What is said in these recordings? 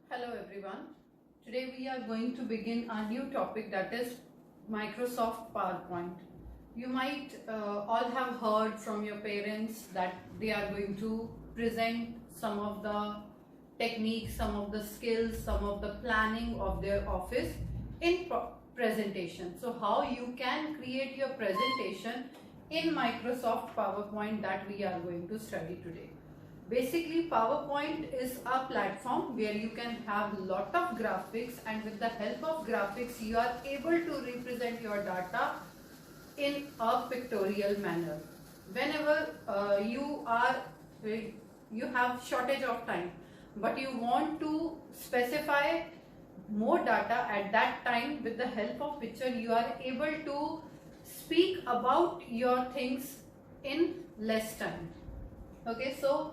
Hello everyone. Today we are going to begin a new topic, that is Microsoft PowerPoint. You might all have heard from your parents that they are going to present some of the techniques, some of the skills, some of the planning of their office in presentation. So how you can create your presentation in Microsoft PowerPoint, that we are going to study today. Basically, PowerPoint is a platform where you can have lot of graphics, and with the help of graphics you are able to represent your data in a pictorial manner. Whenever you have shortage of time but you want to specify more data at that time, with the help of picture you are able to speak about your things in less time. Okay, so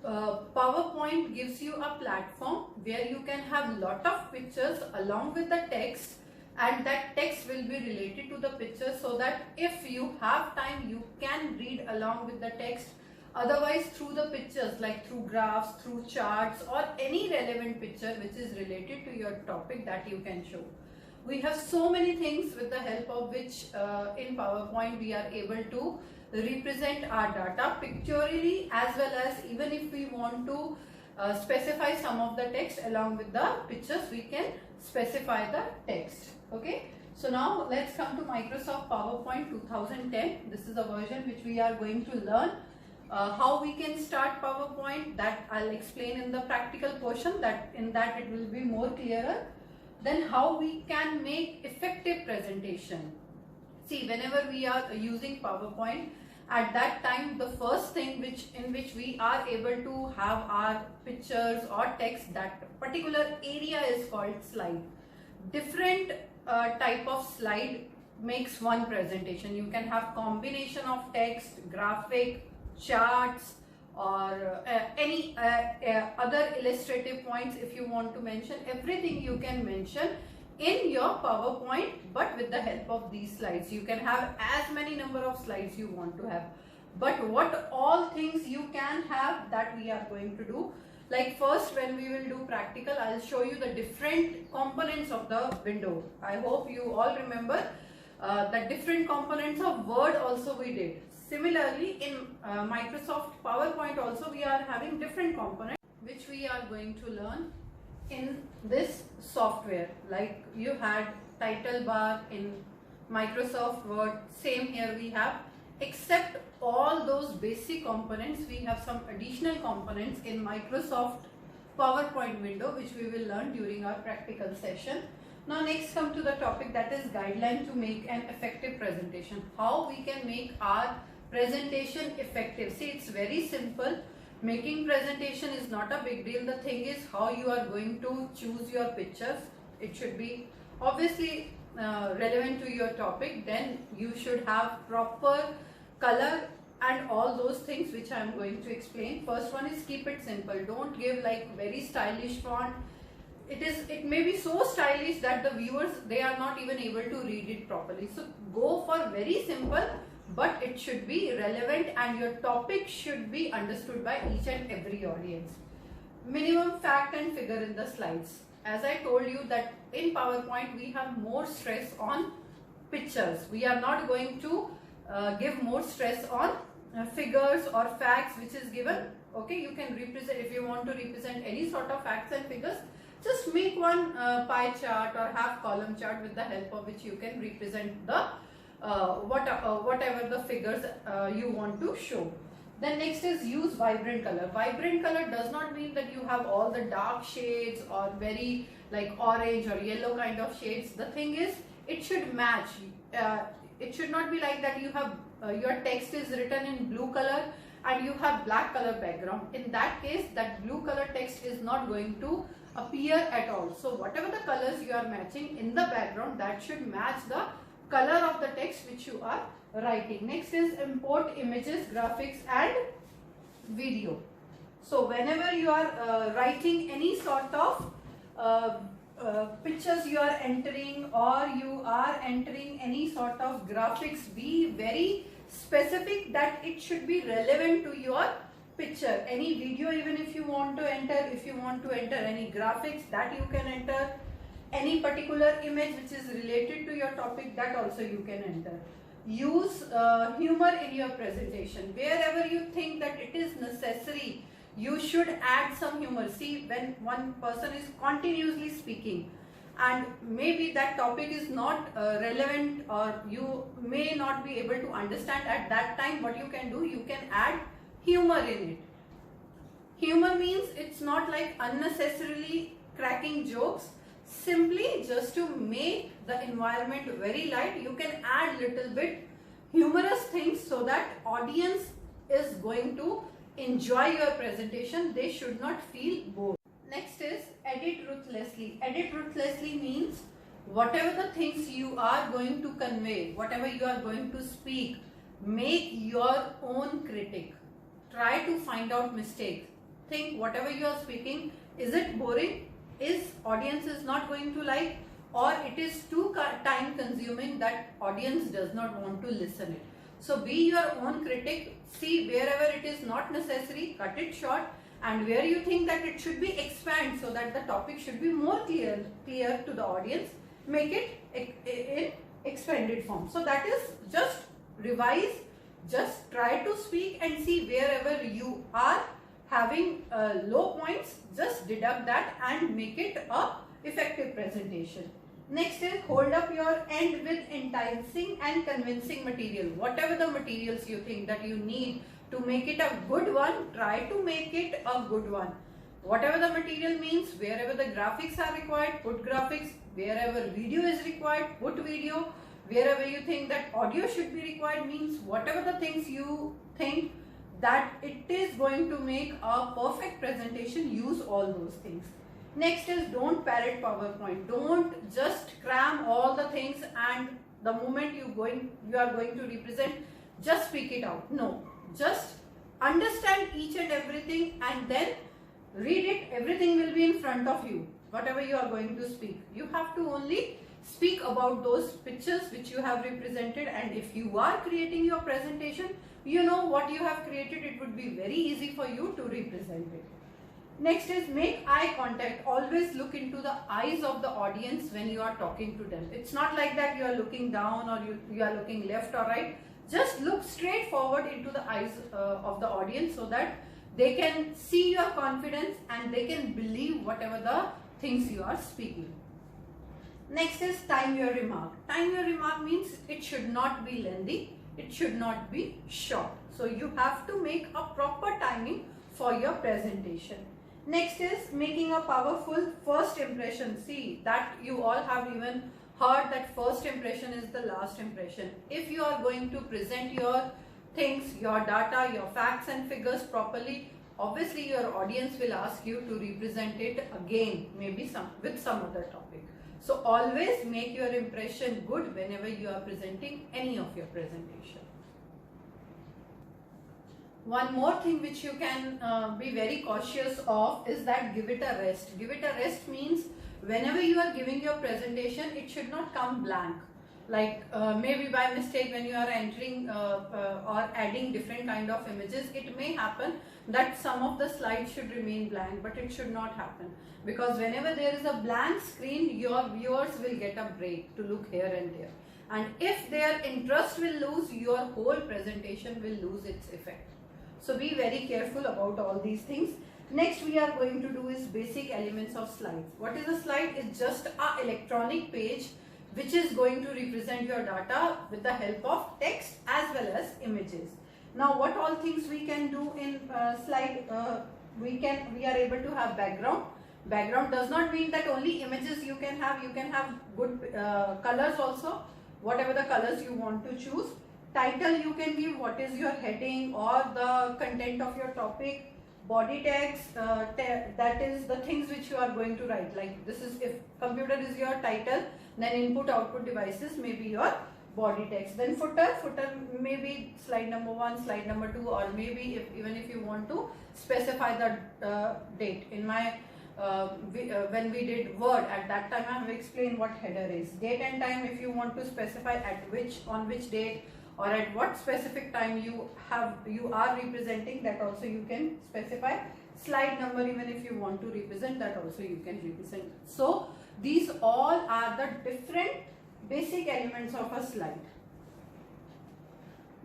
PowerPoint gives you a platform where you can have lot of pictures along with the text, and that text will be related to the picture, so that if you have time you can read along with the text. Otherwise, through the pictures, like through graphs, through charts, or any relevant picture which is related to your topic, that you can show. We have so many things with the help of which in PowerPoint we are able to represent our data pictorially, as well as even if we want to specify some of the text along with the pictures, we can specify the text. Okay, so now let's come to Microsoft PowerPoint 2010. This is a version which we are going to learn. How we can start PowerPoint, that I'll explain in the practical portion, that it will be more clearer. Then how we can make effective presentation. See, whenever we are using PowerPoint, at that time the first thing in which we are able to have our pictures or text, that particular area is called slide. Different type of slide makes one presentation. You can have combination of text, graphic, charts, or any other illustrative points. If you want to mention everything, you can mention in your PowerPoint, but with the help of these slides. You can have as many number of slides you want to have, but what all things you can have, that we are going to do. Like first, when we will do practical, I'll show you the different components of the window. I hope you all remember the different components of Word also we did. Similarly, in Microsoft PowerPoint also we are having different components which we are going to learn in this software. Like you had title bar in Microsoft Word, same here we have. Except all those basic components, we have some additional components in Microsoft PowerPoint window which we will learn during our practical session. Now next come to the topic, that is guideline to make an effective presentation. How we can make our presentation effective. See, it's very simple. Making presentation is not a big deal. The thing is how you are going to choose your pictures. It should be obviously relevant to your topic. Then you should have proper color and all those things which I am going to explain. First one is keep it simple. Don't give like very stylish font. It may be so stylish that the viewers, they are not even able to read it properly. So go for very simple, but it should be relevant and your topic should be understood by each and every audience. Minimum fact and figure in the slides. As I told you that in PowerPoint we have more stress on pictures. We are not going to give more stress on figures or facts which is given. Okay, you can represent, if you want to represent any sort of facts and figures, just make one pie chart or half column chart with the help of which you can represent the whatever the figures you want to show. Then next is use vibrant color. Vibrant color does not mean that you have all the dark shades or very like orange or yellow kind of shades. The thing is, it should match. It should not be like that you have your text is written in blue color and you have black color background. In that case, that blue color text is not going to appear at all. So whatever the colors you are matching in the background, that should match the color of the text which you are writing. Next is import images, graphics and video. So whenever you are writing any sort of pictures you are entering, or you are entering any sort of graphics, be very specific that it should be relevant to your picture, any video, even if you want to enter, if you want to enter any graphics, that you can enter, any particular image which is related to your topic, that also you can enter. Use humor in your presentation. Wherever you think that it is necessary, you should add some humor. See, when one person is continuously speaking and maybe that topic is not relevant, or you may not be able to understand at that time, what you can do, you can add humor in it. Humor means it's not like unnecessarily cracking jokes. Simply just to make the environment very light, you can add little bit humorous things so that audience is going to enjoy your presentation. They should not feel bored. Next is edit ruthlessly. Edit ruthlessly means whatever the things you are going to convey, whatever you are going to speak, make your own critic. Try to find out mistakes. Think whatever you are speaking, is it boring? Is audience is not going to like, or it is too time consuming that audience does not want to listen it. So be your own critic. See wherever it is not necessary, cut it short, and where you think that it should be, expand so that the topic should be more clear to the audience, make it in expanded form. So that is just revise, just try to speak and see wherever you are having low points, just deduct that and make it a effective presentation. Next is hold up your end with enticing and convincing material. Whatever the materials you think that you need to make it a good one, try to make it a good one. Whatever the material means, wherever the graphics are required, put graphics. Wherever video is required, put video. Wherever you think that audio should be required, means whatever the things you think that it is going to make a perfect presentation, use all those things. Next is don't parrot PowerPoint. Don't just cram all the things and the moment you are going to represent, just speak it out. No, just understand each and everything and then read it. Everything will be in front of you. Whatever you are going to speak, you have to only speak about those pictures which you have represented, and if you are creating your presentation, you know what you have created, it would be very easy for you to represent it. Next is make eye contact. Always look into the eyes of the audience when you are talking to them. It's not like that you are looking down or you are looking left or right. Just look straight forward into the eyes of the audience so that they can see your confidence and they can believe whatever the things you are speaking. Next is time your remark. Time your remark means it should not be lengthy, it should not be short. So you have to make a proper timing for your presentation. Next is making a powerful first impression. See that you all have even heard that first impression is the last impression. If you are going to present your things, your data, your facts and figures properly, obviously your audience will ask you to represent it again, maybe with some other topic. So always make your impression good whenever you are presenting any of your presentation. One more thing which you can be very cautious of is that give it a rest. Give it a rest means whenever you are giving your presentation, it should not come blank. Like maybe by mistake when you are entering or adding different kind of images, it may happen that some of the slides should remain blank, but it should not happen, because whenever there is a blank screen, your viewers will get a break to look here and there, and if their interest will lose, your whole presentation will lose its effect. So be very careful about all these things. Next we are going to do is basic elements of slides. What is a slide? It's just an electronic page which is going to represent your data with the help of text as well as images. Now what all things we can do in slide? We are able to have background. Background does not mean that only images you can have good colors also, whatever the colors you want to choose. Title you can give, what is your heading or the content of your topic. Body text, that is the things which you are going to write, like this is, if computer is your title, then input output devices may be your body text. Then footer may be slide number 1, slide number 2, or maybe even if you want to specify the date. In my when we did Word, at that time I have explained what header is. Date and time, if you want to specify on which date or at what specific time you are representing, that also you can specify. Slide number, even if you want to represent, that also you can represent. So these all are the different basic elements of a slide.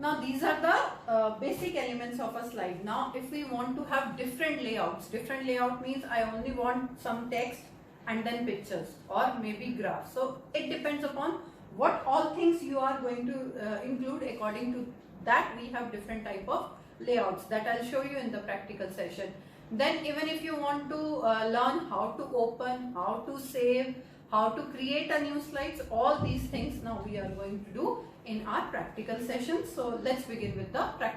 Now these are the basic elements of a slide. Now if we want to have different layouts, different layout means I only want some text and then pictures or maybe graphs. So it depends upon what all things you are going to include. According to that, we have different type of layouts that I'll show you in the practical session. Then even if you want to learn how to open, how to save, how to create a new slides, all these things now we are going to do in our practical session. So let's begin with the practical.